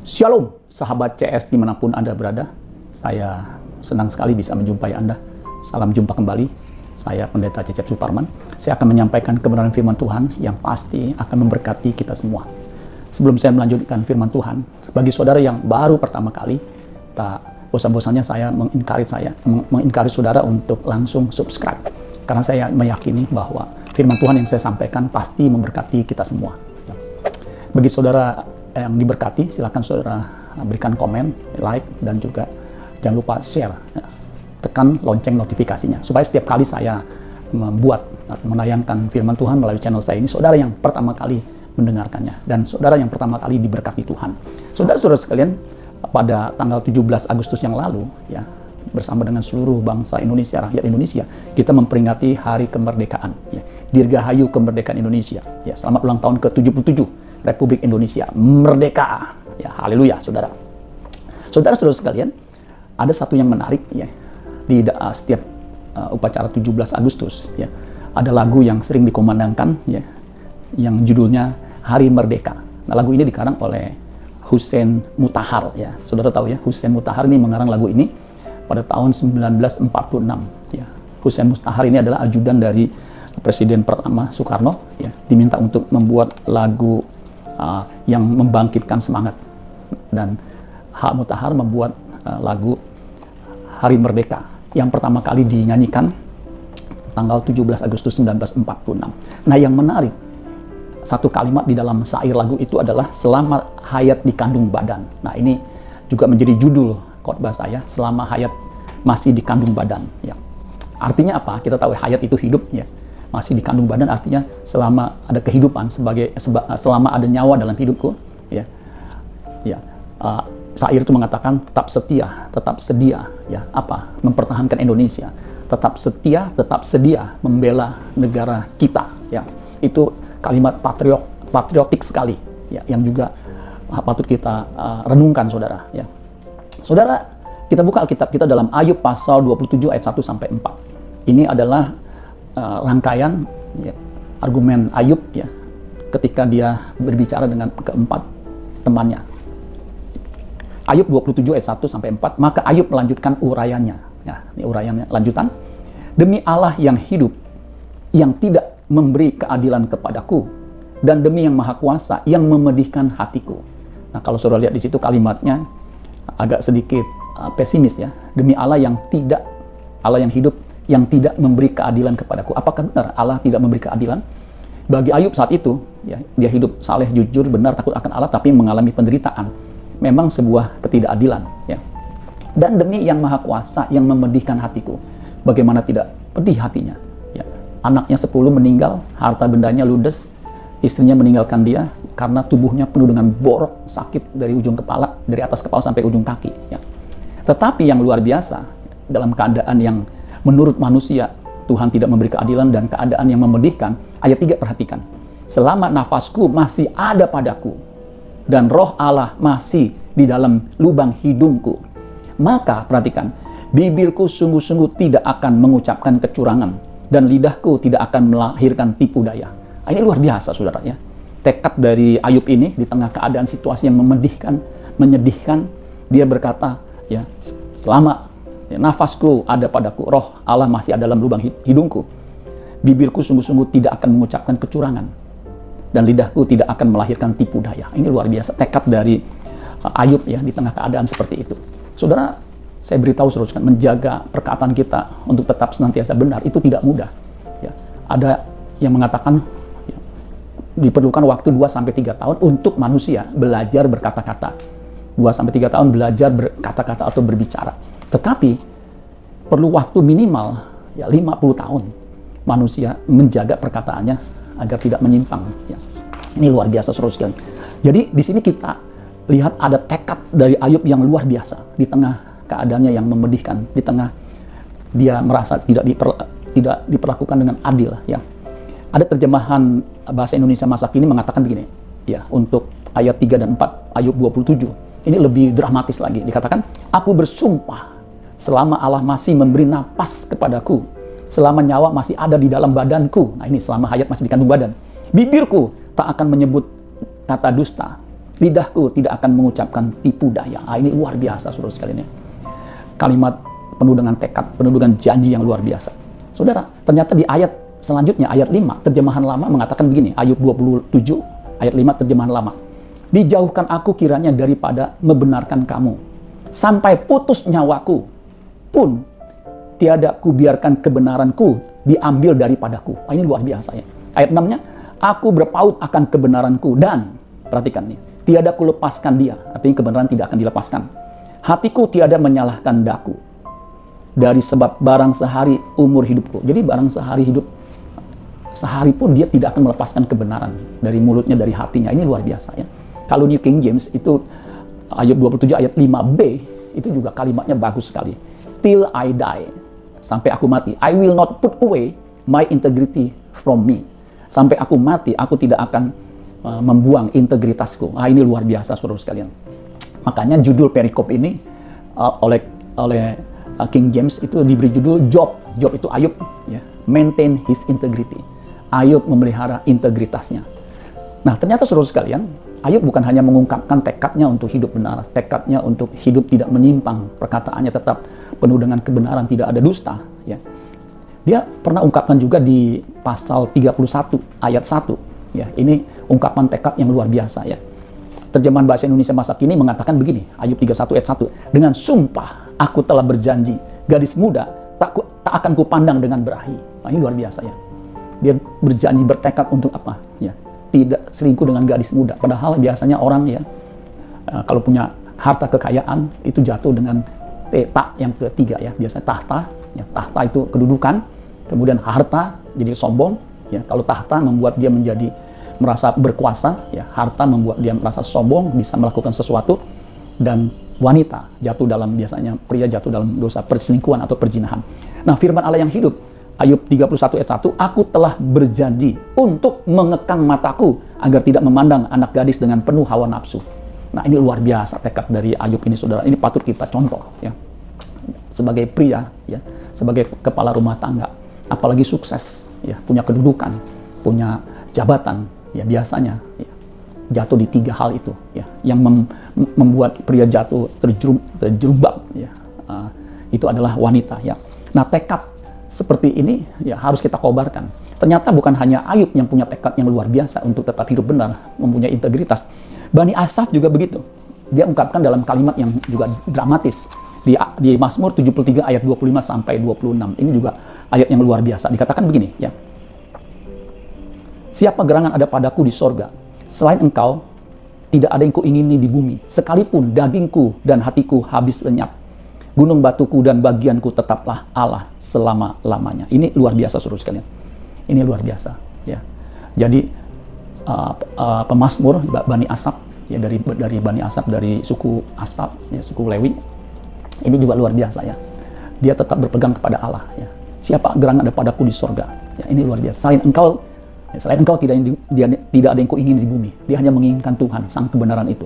Shalom, sahabat CS dimanapun Anda berada. Saya senang sekali bisa menjumpai Anda. Salam jumpa kembali. Saya Pendeta Cecep Suparman. Saya akan menyampaikan kebenaran firman Tuhan yang pasti akan memberkati kita semua. Sebelum saya melanjutkan firman Tuhan, bagi saudara yang baru pertama kali, tak bosan-bosannya saya mengincar saudara untuk langsung subscribe. Karena saya meyakini bahwa firman Tuhan yang saya sampaikan pasti memberkati kita semua. Bagi saudara yang diberkati, silakan saudara berikan komen, like, dan juga jangan lupa share. Tekan lonceng notifikasinya, supaya setiap kali saya membuat atau menayangkan firman Tuhan melalui channel saya ini, saudara yang pertama kali mendengarkannya, dan saudara yang pertama kali diberkati Tuhan. Saudara-saudara sekalian, pada tanggal 17 Agustus yang lalu, ya, bersama dengan seluruh bangsa Indonesia, rakyat Indonesia, kita memperingati Hari Kemerdekaan. Ya. Dirgahayu Kemerdekaan Indonesia. Ya, selamat ulang tahun ke-77. Republik Indonesia merdeka, ya, haleluya, saudara. Saudara-saudara sekalian, ada satu yang menarik, ya, di setiap upacara 17 Agustus, ya, ada lagu yang sering dikumandangkan, ya, yang judulnya Hari Merdeka. Nah, lagu ini dikarang oleh Hussein Mutahar, ya, saudara tahu ya, Hussein Mutahar ini mengarang lagu ini pada tahun 1946, ya. Hussein Mutahar ini adalah ajudan dari Presiden pertama Soekarno, ya, diminta untuk membuat lagu yang membangkitkan semangat, dan H. Mutahar membuat lagu Hari Merdeka yang pertama kali dinyanyikan tanggal 17 Agustus 1946. Nah, yang menarik, satu kalimat di dalam syair lagu itu adalah selama hayat dikandung badan. Nah, ini juga menjadi judul khotbah saya, selama hayat masih dikandung badan, ya. Artinya apa? Kita tahu hayat itu hidup, ya. Masih dikandung badan artinya selama ada kehidupan, selama ada nyawa dalam hidupku, ya. Ya, syair itu mengatakan tetap setia, tetap sedia, ya, apa? Mempertahankan Indonesia, tetap setia, tetap sedia membela negara kita, ya. Itu kalimat patriotik sekali, ya, yang juga patut kita renungkan, saudara, ya. Saudara, kita buka Alkitab kita dalam Ayub pasal 27 ayat 1 sampai 4. Ini adalah rangkaian, ya, argumen Ayub, ya, ketika dia berbicara dengan keempat temannya. Ayub 27 ayat 1 sampai 4, maka Ayub melanjutkan uraiannya. Ya, ini uraiannya lanjutan. Demi Allah yang hidup, yang tidak memberi keadilan kepadaku, dan demi yang maha kuasa yang memedihkan hatiku. Nah, kalau saudara lihat di situ kalimatnya agak sedikit pesimis, ya. Demi Allah yang hidup, yang tidak memberi keadilan kepadaku. Apakah benar Allah tidak memberi keadilan? Bagi Ayub saat itu, ya, dia hidup saleh, jujur, benar, takut akan Allah, tapi mengalami penderitaan. Memang sebuah ketidakadilan, ya. Dan demi yang maha kuasa yang memedihkan hatiku. Bagaimana tidak pedih hatinya, ya. Anaknya 10 meninggal, harta bendanya ludes, istrinya meninggalkan dia karena tubuhnya penuh dengan borok, sakit dari ujung kepala, dari atas kepala sampai ujung kaki, ya. Tetapi yang luar biasa, dalam keadaan yang menurut manusia Tuhan tidak memberi keadilan dan keadaan yang memedihkan, ayat 3 perhatikan. Selama nafasku masih ada padaku dan roh Allah masih di dalam lubang hidungku, maka perhatikan, bibirku sungguh-sungguh tidak akan mengucapkan kecurangan dan lidahku tidak akan melahirkan tipu daya. Ini luar biasa, saudara, ya. Tekad dari Ayub ini di tengah keadaan situasi yang memedihkan, menyedihkan, dia berkata, ya, selama nafasku ada padaku, roh Allah masih ada dalam lubang hidungku, bibirku sungguh-sungguh tidak akan mengucapkan kecurangan dan lidahku tidak akan melahirkan tipu daya. Ini luar biasa tekad dari Ayub, ya, di tengah keadaan seperti itu. Saudara, saya beritahu saudara, menjaga perkataan kita untuk tetap senantiasa benar itu tidak mudah, ya. Ada yang mengatakan, ya, diperlukan waktu 2-3 tahun untuk manusia belajar berkata-kata. 2-3 tahun belajar berkata-kata atau berbicara. Tetapi perlu waktu minimal, ya, 50 tahun manusia menjaga perkataannya agar tidak menyimpang, ya. Ini luar biasa, saudara sekalian. Jadi di sini kita lihat ada tekad dari Ayub yang luar biasa di tengah keadaannya yang memedihkan, di tengah dia merasa tidak diperlakukan dengan adil, ya. Ada terjemahan bahasa Indonesia masa kini mengatakan begini, ya, untuk ayat 3 dan 4 Ayub 27. Ini lebih dramatis lagi, dikatakan, aku bersumpah selama Allah masih memberi napas kepadaku, selama nyawa masih ada di dalam badanku. Nah, ini selama hayat masih dikandung badan, bibirku tak akan menyebut kata dusta, Lidahku tidak akan mengucapkan tipu daya. Ini luar biasa, saudara sekalian ya. Kalimat penuh dengan tekad, penuh dengan janji yang luar biasa. Saudara, ternyata di ayat selanjutnya, ayat 5, terjemahan lama mengatakan begini, Ayub 27, ayat 5 terjemahan lama. Dijauhkan aku kiranya daripada membenarkan kamu. Sampai putus nyawaku pun tiada kubiarkan kebenaranku diambil daripadaku. Ini luar biasa ya. Ayat 6-nya, aku berpaut akan kebenaranku dan, perhatikan nih, tiada kulepaskan dia. Artinya kebenaran tidak akan dilepaskan. Hatiku tiada menyalahkan daku. Dari sebab barang sehari umur hidupku. Jadi barang sehari hidup, sehari pun dia tidak akan melepaskan kebenaran. Dari mulutnya, dari hatinya. Ini luar biasa ya. Kalau New King James itu, Ayub 27 ayat 5b, itu juga kalimatnya bagus sekali. Till I die. Sampai aku mati. I will not put away my integrity from me. Sampai aku mati, aku tidak akan membuang integritasku. Ini luar biasa, saudara sekalian. Makanya judul perikop ini oleh King James itu diberi judul Job. Job itu Ayub, ya, maintain his integrity. Ayub memelihara integritasnya. Nah, ternyata saudara sekalian, Ayub bukan hanya mengungkapkan tekadnya untuk hidup benar, tekadnya untuk hidup tidak menyimpang, perkataannya tetap penuh dengan kebenaran, tidak ada dusta. Ya. Dia pernah ungkapkan juga di pasal 31 ayat 1. Ya, ini ungkapan tekad yang luar biasa ya. Terjemahan bahasa Indonesia masa kini mengatakan begini, Ayub 31 ayat 1. Dengan sumpah aku telah berjanji, gadis muda tak akan kupandang dengan berahi. Ini luar biasa ya. Dia berjanji, bertekad untuk apa? Ya, tidak selingkuh dengan gadis muda. Padahal biasanya orang ya, kalau punya harta kekayaan itu jatuh dengan tak yang ketiga ya. Biasanya tahta, ya, tahta itu kedudukan, kemudian harta jadi sombong. Ya, kalau tahta membuat dia menjadi merasa berkuasa, ya, harta membuat dia merasa sombong, bisa melakukan sesuatu, dan wanita jatuh dalam, biasanya pria jatuh dalam dosa perselingkuhan atau perzinahan. Nah, firman Allah yang hidup, Ayub 31 ayat 1, aku telah berjanji untuk mengekang mataku agar tidak memandang anak gadis dengan penuh hawa nafsu. Nah, ini luar biasa tekad dari Ayub ini, saudara. Ini patut kita contoh ya. Sebagai pria, ya, sebagai kepala rumah tangga, apalagi sukses, ya, punya kedudukan, punya jabatan, ya, biasanya ya, jatuh di 3 hal itu ya, yang membuat pria jatuh terjerubak ya, itu adalah wanita ya. Nah, tekad seperti ini ya harus kita kobarkan. Ternyata bukan hanya Ayub yang punya tekad yang luar biasa untuk tetap hidup benar, mempunyai integritas. Bani Asaf juga begitu. Dia ungkapkan dalam kalimat yang juga dramatis di Mazmur 73 ayat 25 sampai 26. Ini juga ayat yang luar biasa. Dikatakan begini ya. Siapa gerangan ada padaku di sorga? Selain engkau, tidak ada yang kuingini di bumi. Sekalipun dagingku dan hatiku habis lenyap, gunung batuku dan bagianku tetaplah Allah selama-lamanya. Ini luar biasa, saudara sekalian. Ini luar biasa. Ya. Jadi pemazmur Bani Asaf, ya, dari Bani Asaf, dari suku Asaf, ya, suku Lewi. Ini juga luar biasa ya. Dia tetap berpegang kepada Allah. Ya. Siapa gerangan ada padaku di sorga? Ya, ini luar biasa. Selain engkau tidak ada yang kuingin di bumi. Dia hanya menginginkan Tuhan, sang kebenaran itu.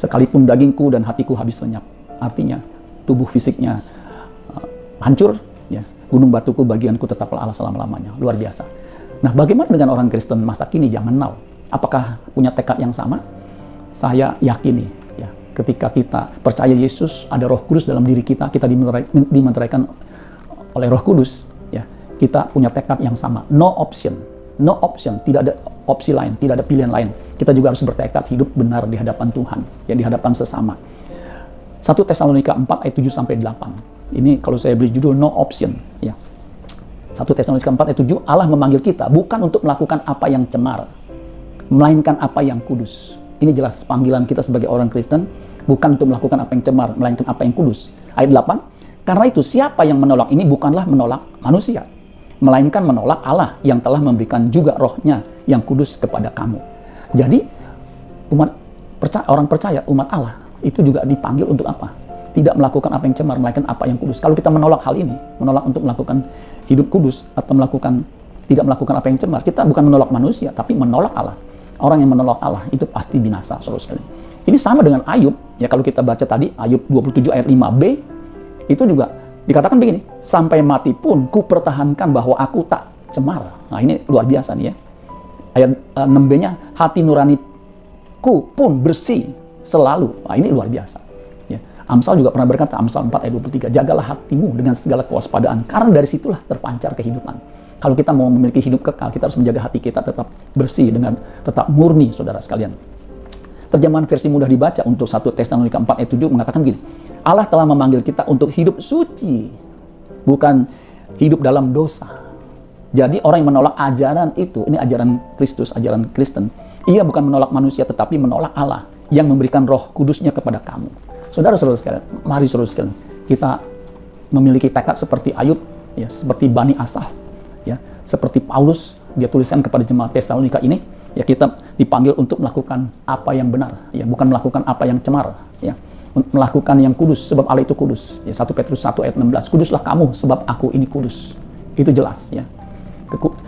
Sekalipun dagingku dan hatiku habis lenyap. Artinya tubuh fisiknya hancur, ya, gunung batuku bagianku tetaplah Allah selama-lamanya. Luar biasa. Nah, bagaimana dengan orang Kristen masa kini zaman now? Apakah punya tekad yang sama? Saya yakini, ya, ketika kita percaya Yesus, ada Roh Kudus dalam diri kita, kita dimenteraikan oleh Roh Kudus, ya, kita punya tekad yang sama. No option, tidak ada opsi lain, tidak ada pilihan lain. Kita juga harus bertekad hidup benar di hadapan Tuhan, ya, di hadapan sesama. 1 Tesalonika 4 ayat 7 sampai 8. Ini kalau saya beri judul no option, ya. 1 Tesalonika 4 ayat 7, Allah memanggil kita bukan untuk melakukan apa yang cemar, melainkan apa yang kudus. Ini jelas panggilan kita sebagai orang Kristen, bukan untuk melakukan apa yang cemar, melainkan apa yang kudus. Ayat 8, karena itu siapa yang menolak ini bukanlah menolak manusia, melainkan menolak Allah yang telah memberikan juga rohnya yang kudus kepada kamu. Jadi orang percaya, umat Allah itu juga dipanggil untuk apa? Tidak melakukan apa yang cemar, melainkan apa yang kudus. Kalau kita menolak hal ini, menolak untuk melakukan hidup kudus atau tidak melakukan apa yang cemar, kita bukan menolak manusia, tapi menolak Allah. Orang yang menolak Allah itu pasti binasa, saudara sekalian. Ini sama dengan Ayub, ya, kalau kita baca tadi Ayub 27 ayat 5b, itu juga dikatakan begini, sampai mati pun ku pertahankan bahwa aku tak cemar. Nah, ini luar biasa nih ya. Ayat 6b-nya, hati nuraniku rohku pun bersih selalu. Nah, ini luar biasa. Ya. Amsal juga pernah berkata, Amsal 4 ayat 23, jagalah hatimu dengan segala kewaspadaan, karena dari situlah terpancar kehidupan. Kalau kita mau memiliki hidup kekal, kita harus menjaga hati kita tetap bersih, dengan tetap murni, saudara sekalian. Terjemahan versi mudah dibaca untuk 1 Tesalonika 4 ayat 7 mengatakan gini, Allah telah memanggil kita untuk hidup suci, bukan hidup dalam dosa. Jadi orang yang menolak ajaran itu, ini ajaran Kristus, ajaran Kristen, ia bukan menolak manusia, tetapi menolak Allah yang memberikan Roh Kudusnya kepada kamu. Saudara-saudara sekalian, mari saudara sekalian, kita memiliki tekad seperti Ayub, ya, seperti Bani Asaf, ya, seperti Paulus, dia tulisan kepada jemaat Tesalonika ini, ya, kita dipanggil untuk melakukan apa yang benar, ya, bukan melakukan apa yang cemar, ya, melakukan yang kudus, sebab Allah itu kudus. Ya, 1 Petrus 1 ayat 16, kuduslah kamu, sebab aku ini kudus. Itu jelas, ya.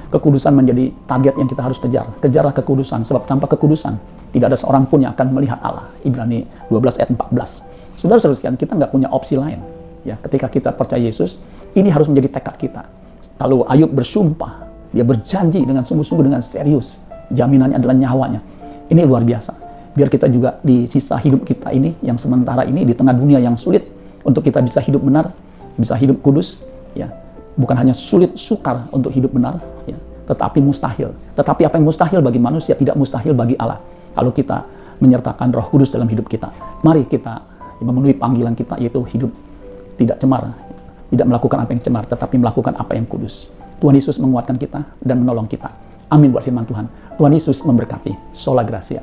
Kekudusan menjadi target yang kita harus kejar. Kejarlah kekudusan, sebab tanpa kekudusan tidak ada seorang pun yang akan melihat Allah. Ibrani 12 ayat 14. Saudara-saudara sekalian, kita nggak punya opsi lain. Ya, ketika kita percaya Yesus, ini harus menjadi tekad kita. Lalu Ayub bersumpah, dia berjanji dengan sungguh-sungguh, dengan serius. Jaminannya adalah nyawanya. Ini luar biasa. Biar kita juga di sisa hidup kita ini, yang sementara ini, di tengah dunia yang sulit, untuk kita bisa hidup benar, bisa hidup kudus, ya. Bukan hanya sulit, sukar untuk hidup benar, ya, tetapi mustahil. Tetapi apa yang mustahil bagi manusia, tidak mustahil bagi Allah. Kalau kita menyertakan Roh Kudus dalam hidup kita, mari kita memenuhi panggilan kita, yaitu hidup tidak cemar, tidak melakukan apa yang cemar, tetapi melakukan apa yang kudus. Tuhan Yesus menguatkan kita dan menolong kita. Amin buat firman Tuhan. Tuhan Yesus memberkati. Sola Gracia.